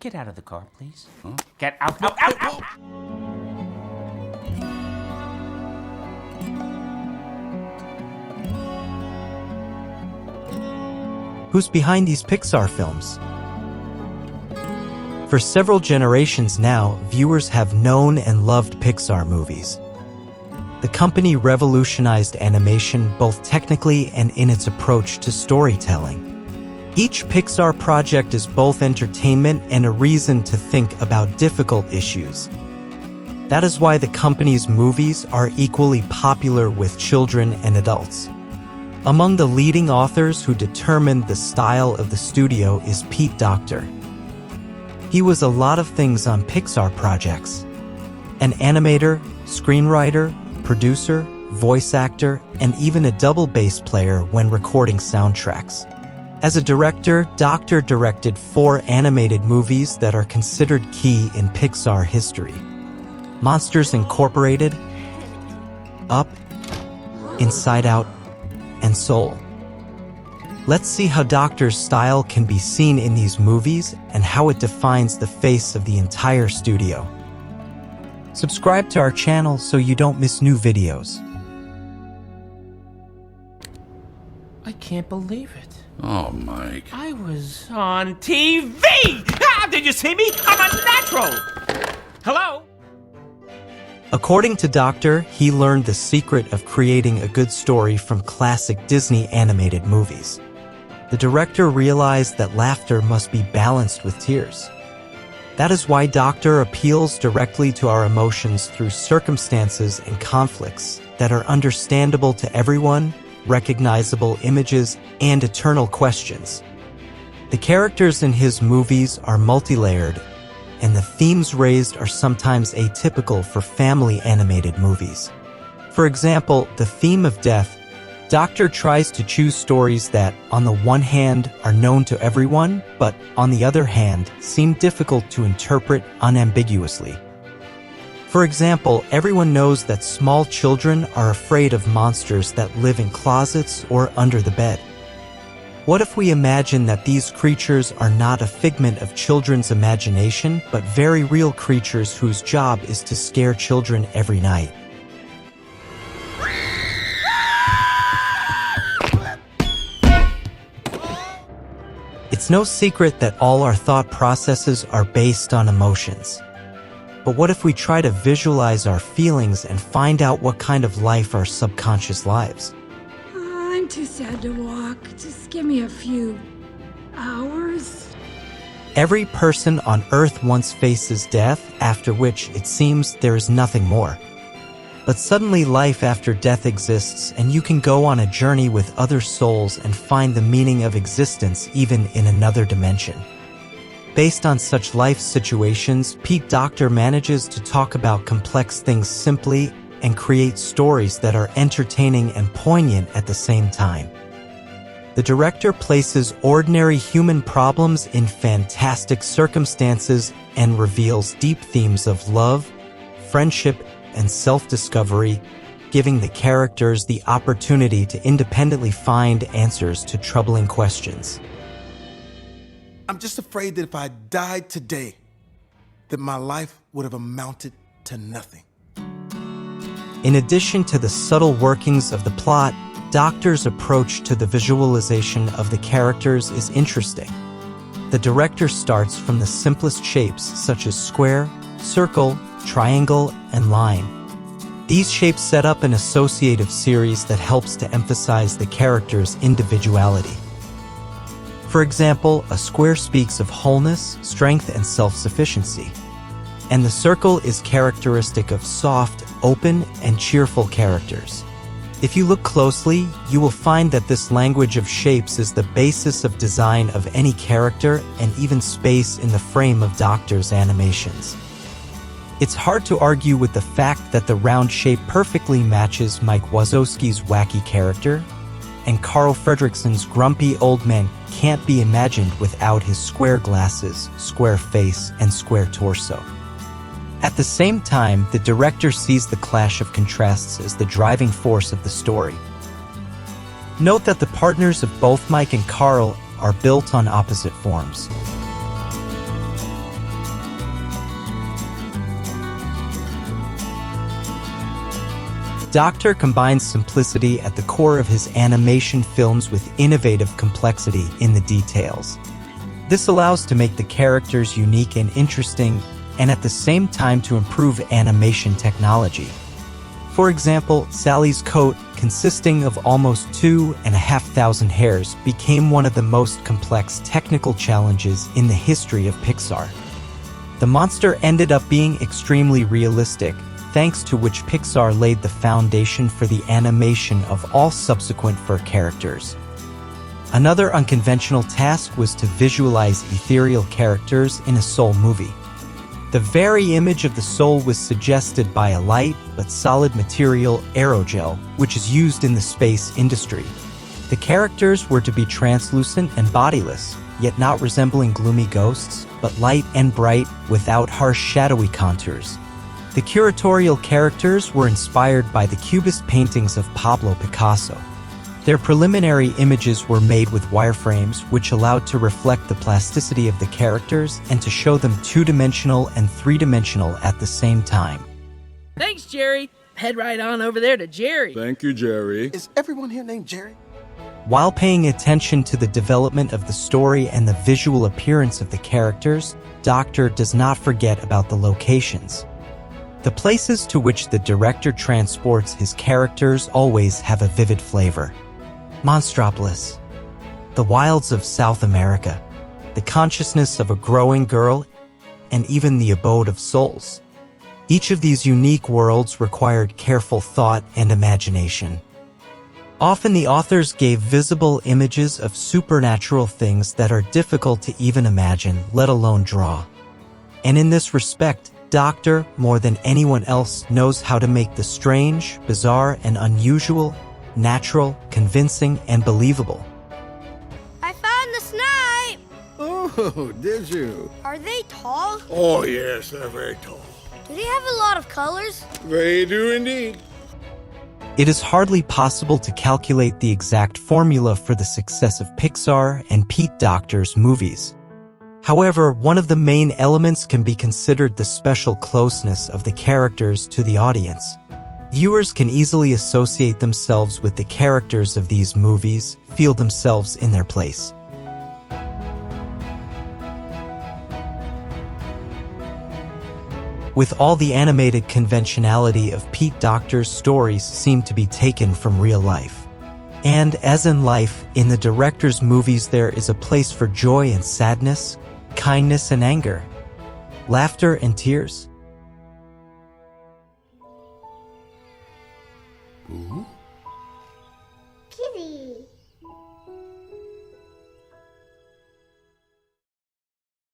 Get out of the car, please. Huh? Get out, out, out, out! Who's behind these Pixar films? For several generations now, viewers have known and loved Pixar movies. The company revolutionized animation both technically and in its approach to storytelling. Each Pixar project is both entertainment and a reason to think about difficult issues. That is why the company's movies are equally popular with children and adults. Among the leading authors who determined the style of the studio is Pete Docter. He was a lot of things on Pixar projects: an animator, screenwriter, producer, voice actor, and even a double bass player when recording soundtracks. As a director, Docter directed 4 animated movies that are considered key in Pixar history: Monsters Incorporated, Up, Inside Out, and Soul. Let's see how Docter's style can be seen in these movies and how it defines the face of the entire studio. Subscribe to our channel so you don't miss new videos. I can't believe it. Oh, Mike. I was on TV! Ah, did you see me? I'm a natural! Hello? According to Docter, he learned the secret of creating a good story from classic Disney animated movies. The director realized that laughter must be balanced with tears. That is why Docter appeals directly to our emotions through circumstances and conflicts that are understandable to everyone, recognizable images, and eternal questions. The characters in his movies are multi-layered, and the themes raised are sometimes atypical for family animated movies. For example, the theme of death. Docter tries to choose stories that, on the one hand, are known to everyone, but, on the other hand, seem difficult to interpret unambiguously. For example, everyone knows that small children are afraid of monsters that live in closets or under the bed. What if we imagine that these creatures are not a figment of children's imagination, but very real creatures whose job is to scare children every night? It's no secret that all our thought processes are based on emotions. But what if we try to visualize our feelings and find out what kind of life our subconscious lives? I'm too sad to walk. Just give me a few hours. Every person on Earth once faces death, after which it seems there is nothing more. But suddenly life after death exists, and you can go on a journey with other souls and find the meaning of existence even in another dimension. Based on such life situations, Pete Docter manages to talk about complex things simply and create stories that are entertaining and poignant at the same time. The director places ordinary human problems in fantastic circumstances and reveals deep themes of love, friendship, and self-discovery, giving the characters the opportunity to independently find answers to troubling questions. I'm just afraid that if I died today, that my life would have amounted to nothing. In addition to the subtle workings of the plot, Docter's approach to the visualization of the characters is interesting. The director starts from the simplest shapes such as square, circle, triangle, and line. These shapes set up an associative series that helps to emphasize the character's individuality. For example, a square speaks of wholeness, strength, and self-sufficiency. And the circle is characteristic of soft, open, and cheerful characters. If you look closely, you will find that this language of shapes is the basis of design of any character and even space in the frame of Docter's animations. It's hard to argue with the fact that the round shape perfectly matches Mike Wazowski's wacky character, and Carl Fredricksen's grumpy old man can't be imagined without his square glasses, square face, and square torso. At the same time, the director sees the clash of contrasts as the driving force of the story. Note that the partners of both Mike and Carl are built on opposite forms. Docter combines simplicity at the core of his animation films with innovative complexity in the details. This allows to make the characters unique and interesting, and at the same time to improve animation technology. For example, Sally's coat, consisting of almost 2,500 hairs, became one of the most complex technical challenges in the history of Pixar. The monster ended up being extremely realistic, thanks to which Pixar laid the foundation for the animation of all subsequent fur characters. Another unconventional task was to visualize ethereal characters in a Soul movie. The very image of the soul was suggested by a light but solid material, aerogel, which is used in the space industry. The characters were to be translucent and bodiless, yet not resembling gloomy ghosts, but light and bright without harsh shadowy contours. The curatorial characters were inspired by the Cubist paintings of Pablo Picasso. Their preliminary images were made with wireframes, which allowed to reflect the plasticity of the characters and to show them two-dimensional and three-dimensional at the same time. Thanks, Jerry. Head right on over there to Jerry. Thank you, Jerry. Is everyone here named Jerry? While paying attention to the development of the story and the visual appearance of the characters, Docter does not forget about the locations. The places to which the director transports his characters always have a vivid flavor. Monstropolis, the wilds of South America, the consciousness of a growing girl, and even the abode of souls. Each of these unique worlds required careful thought and imagination. Often the authors gave visible images of supernatural things that are difficult to even imagine, let alone draw. And in this respect, Docter, more than anyone else, knows how to make the strange, bizarre, and unusual natural, convincing, and believable. I found the snipe! Oh, did you? Are they tall? Oh, yes, they're very tall. Do they have a lot of colors? They do indeed. It is hardly possible to calculate the exact formula for the success of Pixar and Pete Docter's movies. However, one of the main elements can be considered the special closeness of the characters to the audience. Viewers can easily associate themselves with the characters of these movies, feel themselves in their place. With all the animated conventionality of Pete Docter's stories seem to be taken from real life. And as in life, in the director's movies there is a place for joy and sadness, kindness and anger, laughter and tears. Kitty.